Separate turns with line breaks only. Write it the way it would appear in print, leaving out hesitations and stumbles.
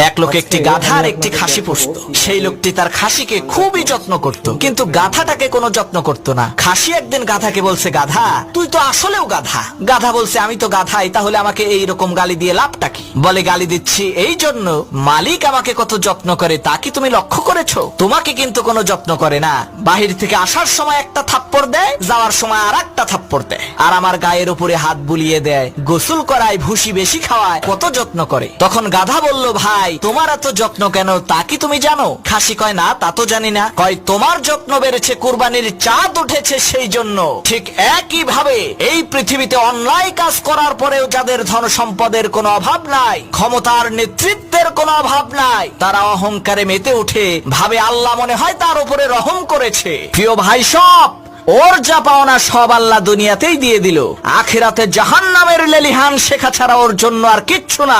এক লোক একটি গাধা আর একটি খাসি পুষত। সেই লোকটি তার খাসিকে খুবই যত্ন করত, কিন্তু গাধাটাকে কোনো যত্ন করত না। খাসি একদিন গাধাকে বলছে, গাধা তুই তো আসলেও গাধা। গাধা বলছে, আমি তো গাধাই, তাহলে আমাকে এই রকম গালি দিয়ে লাভটা কি? বলে, গালি দিচ্ছি এই জন্য, মালিক আমাকে কত যত্ন করে তা কি তুমি লক্ষ্য করেছো? তোমাকে কিন্তু কোনো যত্ন করে না। বাহির থেকে আসার সময় একটা থাপ্পড় দেয়, যাওয়ার সময় আর একটা থাপ্পড় দেয়, আর আমার গায়ের উপরে হাত বুলিয়ে দেয়, গোসল করায়, ভুসি বেশি খাওয়ায়, কত যত্ন করে। তখন গাধা বলল, ভাই তোমার এত যত্ন কেন তা কি তুমি জানো? খাসি কয়, না তা তো জানি না। কয়, তোমার যত্ন বেড়েছে, কুরবানির চাঁদ উঠেছে সেই জন্য। ঠিক একই ভাবে এই পৃথিবীতে অন্যায় কাজ করার পরেও যাদের ধন সম্পদের কোনো অভাব নাই, ক্ষমতার নেতৃত্বের কোনো অভাব নাই, তারা অহংকারে মেতে উঠে, ভাবে আল্লাহ মনে হয় তার উপরে রহম করেছে। প্রিয় ভাই, সব ওর যা পাওনা সব আল্লাহ দুনিয়াতেই দিয়ে দিল, আখিরাতে জাহান্নামের লেলিহান শেখা ছাড়া ওর জন্য আর কিচ্ছু না।